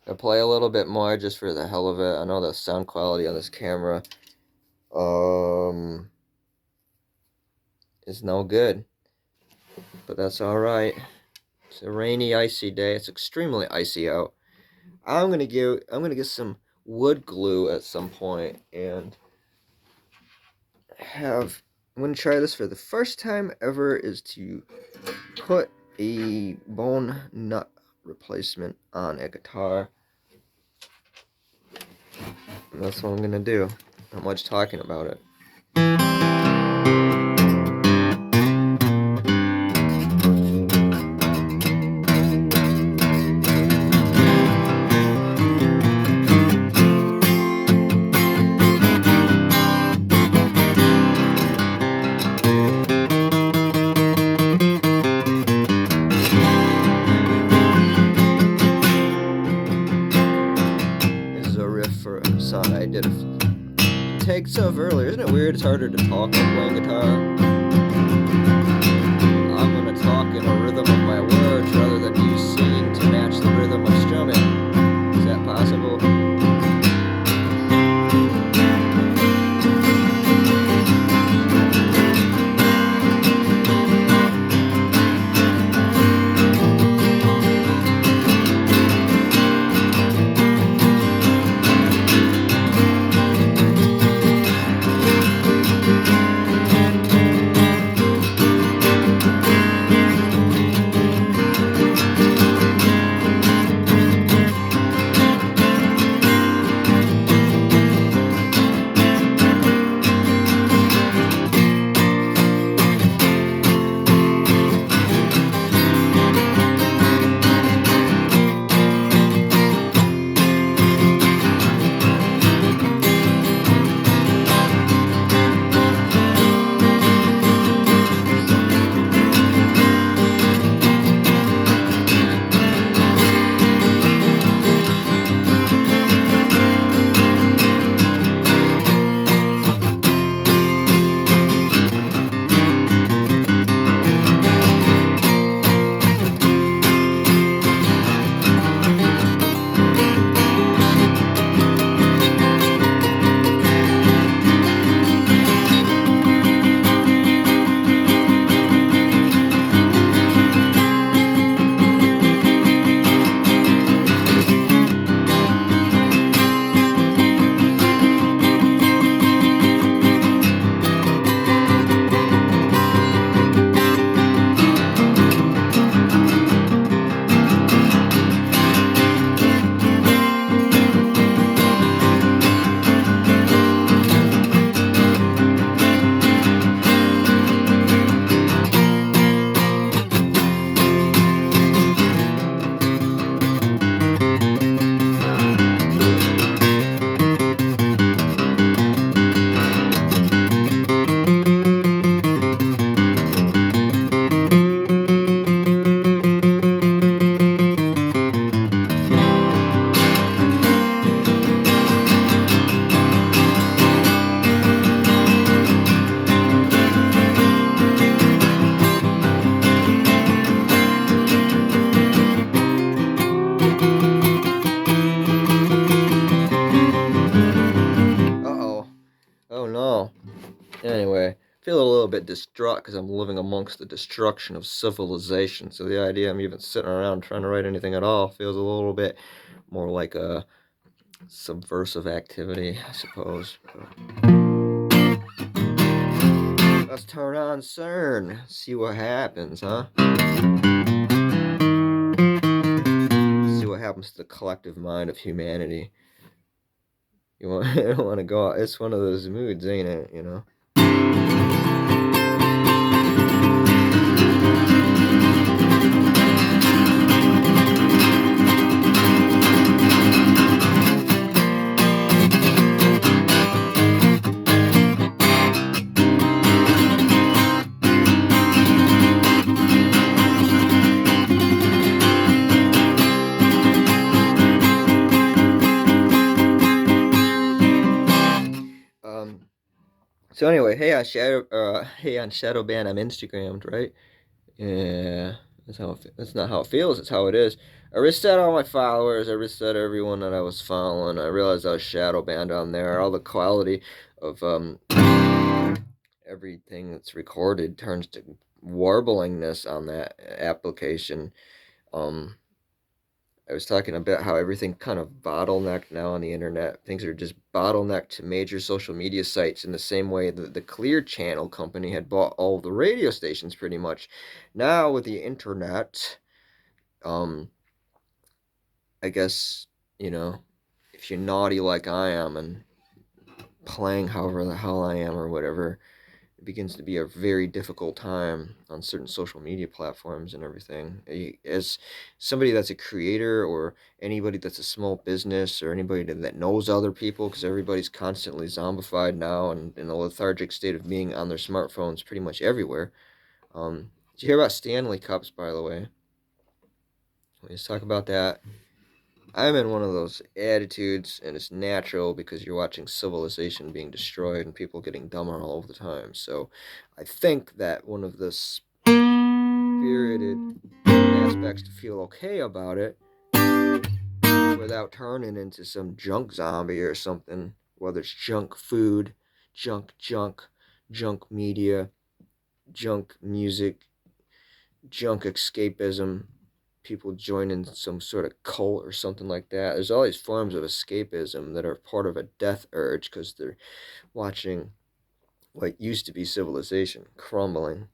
I play a little bit more just for the hell of it. I know the sound quality on this camera um is no good, but that's all right. It's a rainy, icy day. It's extremely icy out. I'm gonna get some wood glue at some point and have. I'm gonna try this for the first time ever. Is to put a bone nut replacement on a guitar. And that's what I'm gonna do. Not much talking about it. This is a riff for a song I did takes of earlier. Isn't it weird? It's harder to talk than playing guitar. I'm gonna talk in a rhythm of my words rather than you singing to match the rhythm of strumming. Is that possible? Uh-oh. Oh no. Anyway, I feel a little bit distraught because I'm living amongst the destruction of civilization. So the idea I'm even sitting around trying to write anything at all feels a little bit more like a subversive activity, I suppose. Let's turn on CERN. See what happens, huh? See what happens to the collective mind of humanity. You want? I don't want to go out. It's one of those moods, ain't it? You know. So anyway, hey on Shadowban, I'm Instagrammed, right? Yeah, that's not how it feels. It's how it is. I reset all my followers. I reset everyone that I was following. I realized I was shadow banned on there. All the quality of everything that's recorded turns to warblingness on that application. Um, I was talking about how everything kind of bottlenecked now on the internet. Things are just bottlenecked to major social media sites in the same way that the Clear Channel company had bought all the radio stations pretty much. Now with the internet, um, I guess, you know, if you're naughty like I am and playing however the hell I am or whatever, it begins to be a very difficult time on certain social media platforms and everything. As somebody that's a creator or anybody that's a small business or anybody that knows other people, because everybody's constantly zombified now and in a lethargic state of being on their smartphones pretty much everywhere. Did you hear about Stanley Cups, by the way? Let's talk about that. I'm in one of those attitudes, and it's natural because you're watching civilization being destroyed and people getting dumber all the time. So I think that one of the spirited aspects to feel okay about it without turning into some junk zombie or something, whether it's junk food, junk media, junk music, junk escapism, people joining some sort of cult or something like that. There's all these forms of escapism that are part of a death urge because they're watching what used to be civilization crumbling.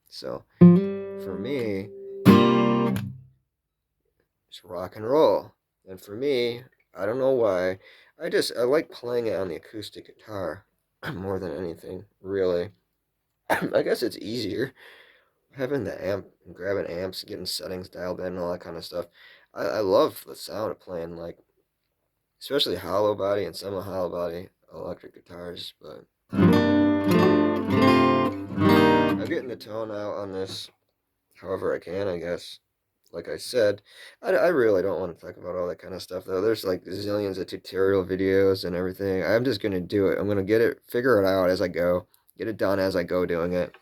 So, for me, it's rock and roll. And for me, I don't know why, I like playing it on the acoustic guitar more than anything, really. I guess it's easier having the amp, grabbing amps, getting settings dialed in, and all that kind of stuff. I love the sound of playing, like, especially hollow body and semi hollow body electric guitars. But I'm getting the tone out on this however I can, I guess. Like I said, I really don't want to talk about all that kind of stuff, though. There's like zillions of tutorial videos and everything. I'm just going to do it. I'm going to figure it out as I go, get it done as I go doing it.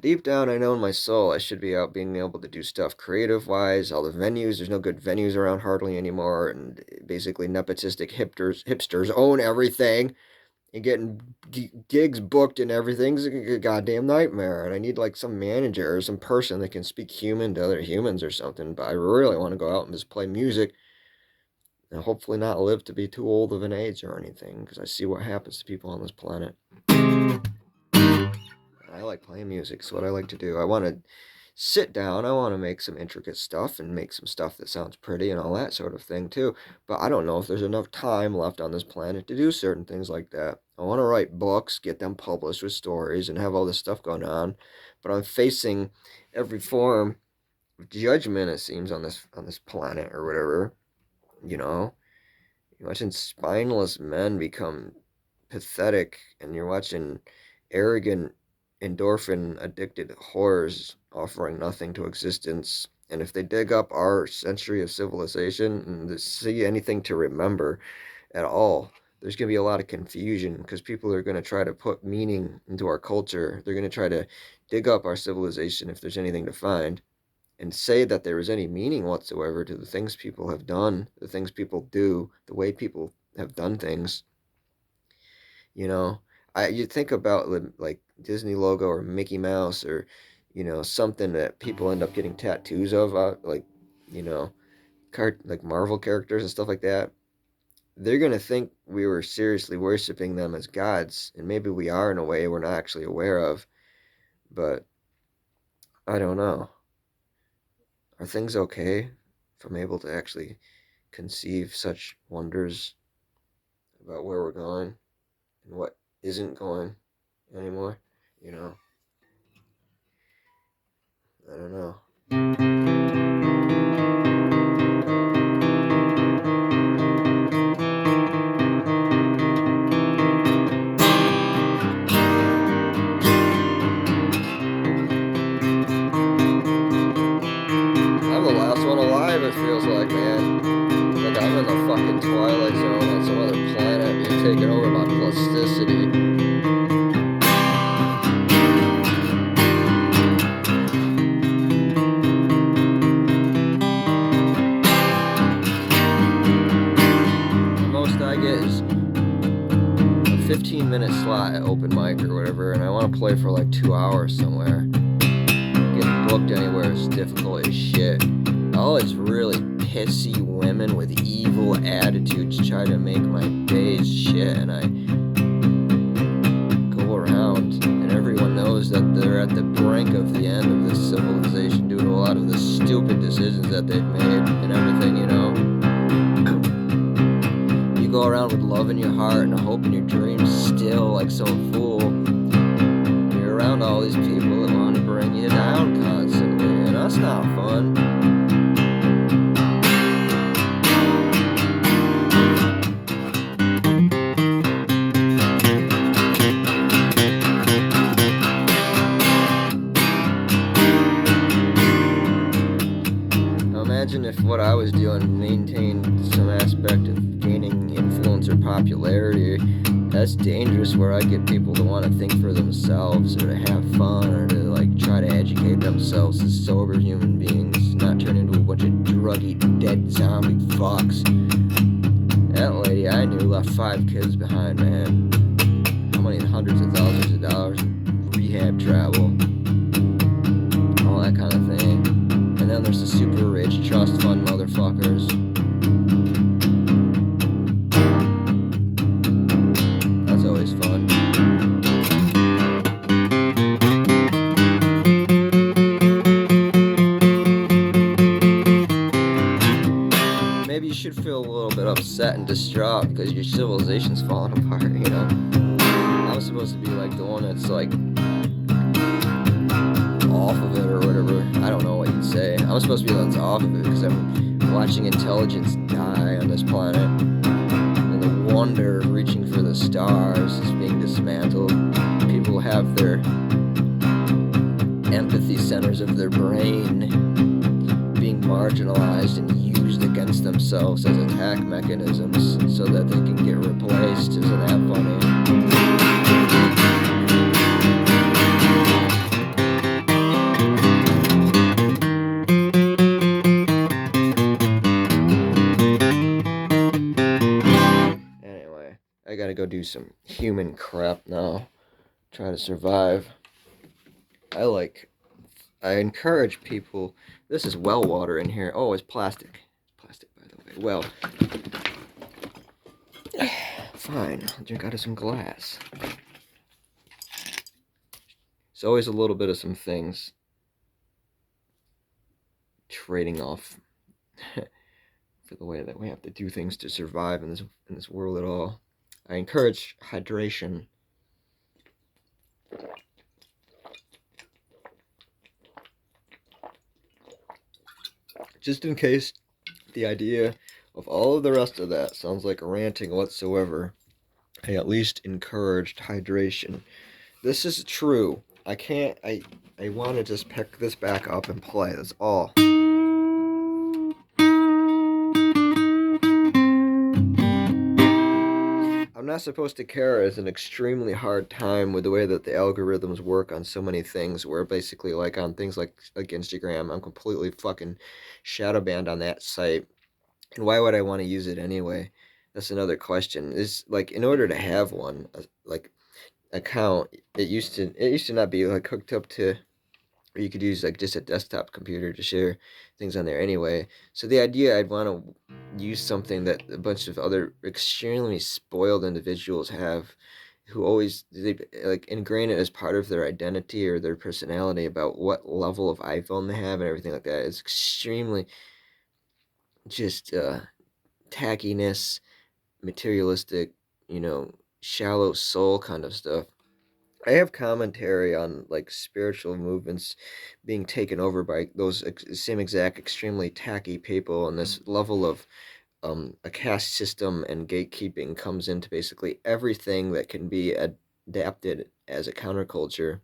Deep down, I know in my soul I should be out being able to do stuff creative wise. All the venues, there's no good venues around hardly anymore, and basically nepotistic hipsters own everything and getting gigs booked and everything's a goddamn nightmare. And I need like some manager or some person that can speak human to other humans or something. But I really want to go out and just play music and hopefully not live to be too old of an age or anything, because I see what happens to people on this planet. I like playing music. It's what I like to do. I want to sit down. I want to make some intricate stuff and make some stuff that sounds pretty and all that sort of thing too. But I don't know if there's enough time left on this planet to do certain things like that. I want to write books, get them published with stories, and have all this stuff going on. But I'm facing every form of judgment, it seems, on this planet or whatever. You know, you're watching spineless men become pathetic, and you're watching arrogant endorphin addicted whores offering nothing to existence. And if they dig up our century of civilization and see anything to remember at all, there's going to be a lot of confusion because people are going to try to put meaning into our culture. They're going to try to dig up our civilization if there's anything to find and say that there is any meaning whatsoever to the things people have done, the things people do, the way people have done things. You know, you think about like Disney logo or Mickey Mouse or something that people end up getting tattoos of, like you know, like Marvel characters and stuff like that. They're gonna think we were seriously worshiping them as gods, and maybe we are in a way we're not actually aware of. But I don't know. Are things okay if I'm able to actually conceive such wonders about where we're going and what isn't going anymore? You know, I don't know. I'm the last one alive, it feels like, man. Like I'm in the fucking Twilight Zone on some other planet being taken over by plasticity. 15-minute slot at open mic or whatever, and I want to play for like 2 hours somewhere. Getting booked anywhere is difficult as shit. All these really pissy women with evil attitudes try to make my days shit, and I go around, and everyone knows that they're at the brink of the end of this civilization due to a lot of the stupid decisions that they've made and everything, you know. You go around with love in your heart and a hope in your dreams still like some fool. You're around all these people that want to bring you down constantly, and that's not fun. Imagine if what I was doing maintained some aspect of gaining influence or popularity. That's dangerous, where I get people to want to think for themselves or to have fun or to like try to educate themselves as sober human beings, not turn into a bunch of druggy, dead zombie fucks. That lady I knew left 5 kids behind, man. How many hundreds of thousands of dollars in rehab travel, all that kind of thing. And then there's the super rich trust fund motherfuckers. That's always fun. Maybe you should feel a little bit upset and distraught because your civilization's falling apart, you know? I'm supposed to be like the one that's like off of it or whatever. I don't know what you'd say. I'm supposed to be the one that's off of it because I'm watching intelligence die on this planet, and the wonder of reaching for the stars is being dismantled. People have their empathy centers of their brain being marginalized and used against themselves as attack mechanisms so that they can get replaced. Isn't that funny? I gotta go do some human crap now. Try to survive. I encourage people. This is well water in here. Oh, it's plastic. Plastic, by the way. Well, fine. I'll drink out of some glass. It's always a little bit of some things trading off for the way that we have to do things to survive in this world at all. I encourage hydration. Just in case the idea of all of the rest of that sounds like ranting whatsoever, I at least encouraged hydration. This is true. I want to just pick this back up and play. That's all. I'm not supposed to care. It's an extremely hard time with the way that the algorithms work on so many things, where basically like on things like Instagram, I'm completely fucking shadow banned on that site. And why would I want to use it anyway? That's another question. Is like, in order to have one like account, it used to not be like hooked up to, or you could use like just a desktop computer to share things on there anyway. So the idea, I'd want to use something that a bunch of other extremely spoiled individuals have, who always, they like ingrain it as part of their identity or their personality about what level of iPhone they have and everything like that. It's extremely just tackiness, materialistic, shallow soul kind of stuff. I have commentary on like spiritual movements being taken over by those same exact extremely tacky people, and this level of a caste system and gatekeeping comes into basically everything that can be adapted as a counterculture.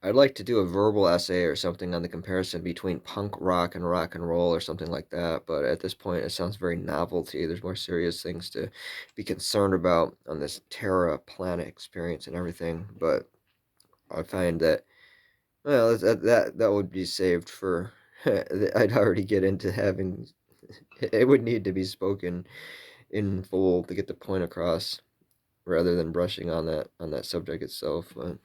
I'd like to do a verbal essay or something on the comparison between punk rock and roll or something like that, but at this point it sounds very novelty. There's more serious things to be concerned about on this Terra planet experience and everything, but I find that, well, that would be saved for I'd already get into having it would need to be spoken in full to get the point across. rather than brushing on that subject itself. But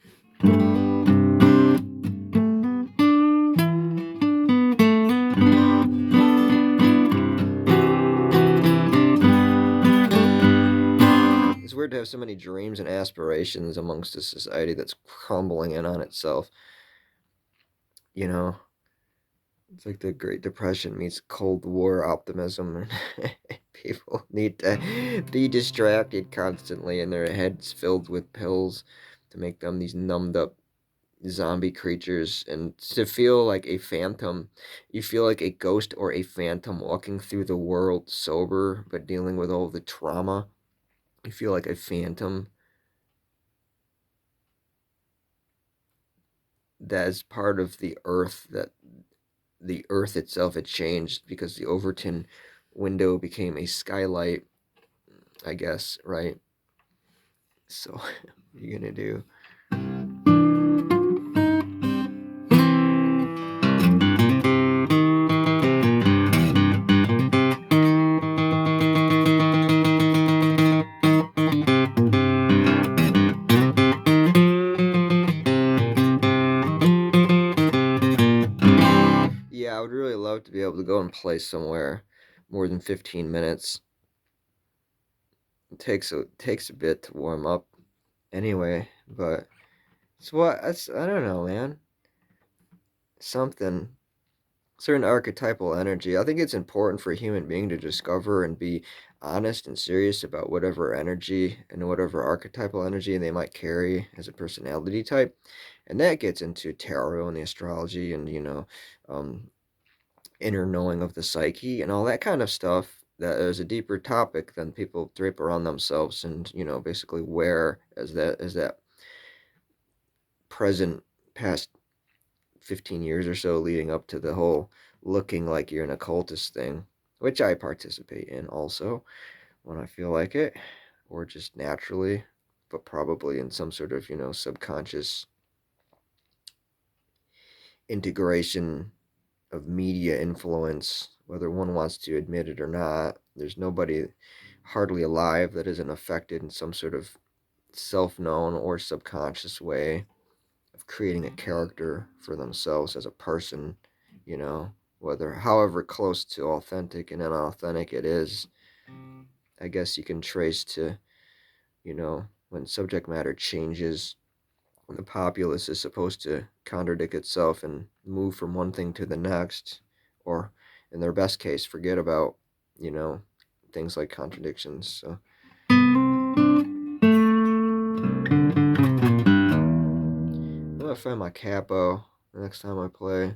it's weird to have so many dreams and aspirations amongst a society that's crumbling in on itself. You know, it's like the Great Depression meets Cold War optimism. People need to be distracted constantly, and their heads filled with pills to make them these numbed up zombie creatures, and to feel like a phantom. You feel like a ghost or a phantom walking through the world sober, but dealing with all the trauma. You feel like a phantom that is part of the earth, that the earth itself had changed because the Overton window became a skylight, I guess, right? So, what are you gonna do? Yeah, I would really love to be able to go and play somewhere more than 15 minutes. It takes a bit to warm up anyway, but it's what that's I don't know, man. Something certain archetypal energy. I think it's important for a human being to discover and be honest and serious about whatever energy and whatever archetypal energy they might carry as a personality type. And that gets into tarot and the astrology and, um, inner knowing of the psyche and all that kind of stuff. That is a deeper topic than people drape around themselves and, basically wear as that present past 15 years or so leading up to the whole looking like you're an occultist thing, which I participate in also when I feel like it, or just naturally, but probably in some sort of, subconscious integration of media influence, whether one wants to admit it or not. There's nobody hardly alive that isn't affected in some sort of self known or subconscious way of creating a character for themselves as a person, whether however close to authentic and inauthentic it is. I guess you can trace to, when subject matter changes, when the populace is supposed to contradict itself and move from one thing to the next, or in their best case, forget about, you know, things like contradictions. So I'm gonna find my capo the next time I play.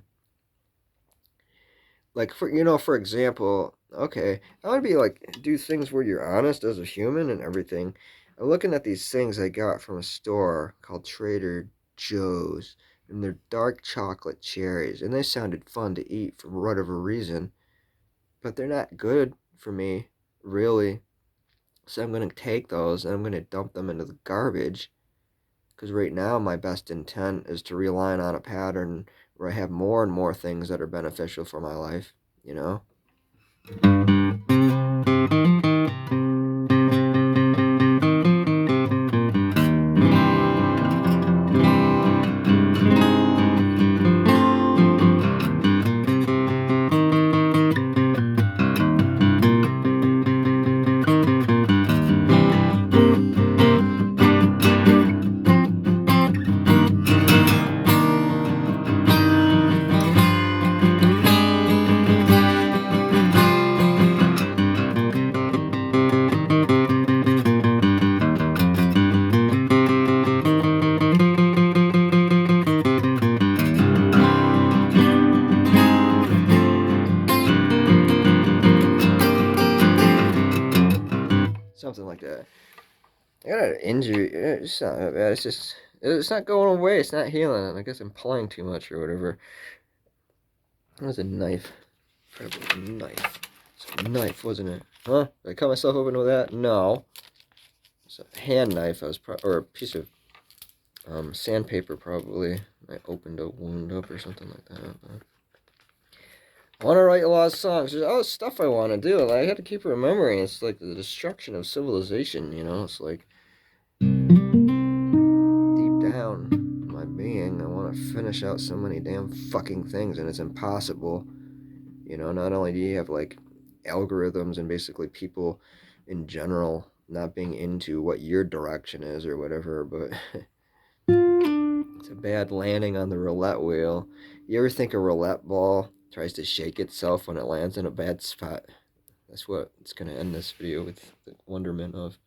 Like for example, okay, I would be like do things where you're honest as a human and everything. I'm looking at these things I got from a store called Trader Joe's, and they're dark chocolate cherries, and they sounded fun to eat for whatever reason, but they're not good for me, really. So I'm gonna take those and I'm gonna dump them into the garbage. Because right now my best intent is to realign on a pattern where I have more and more things that are beneficial for my life, you know? Something like that. I got an injury. It's not that bad. It's not going away. It's not healing. I guess I'm playing too much or whatever. That was a knife. Probably a knife. It's a knife, wasn't it? Huh? Did I cut myself open with that? No. It's a hand knife. Or a piece of sandpaper probably. I opened a wound up or something like that. I want to write a lot of songs. There's other stuff I want to do. Like, I had to keep remembering. It's like the destruction of civilization. It's like want to finish out so many damn fucking things, and it's impossible. You know, not only do you have like algorithms and basically people in general not being into what your direction is or whatever, but it's a bad landing on the roulette wheel. You ever think a roulette ball tries to shake itself when it lands in a bad spot? That's what it's going to end this video with, the wonderment of.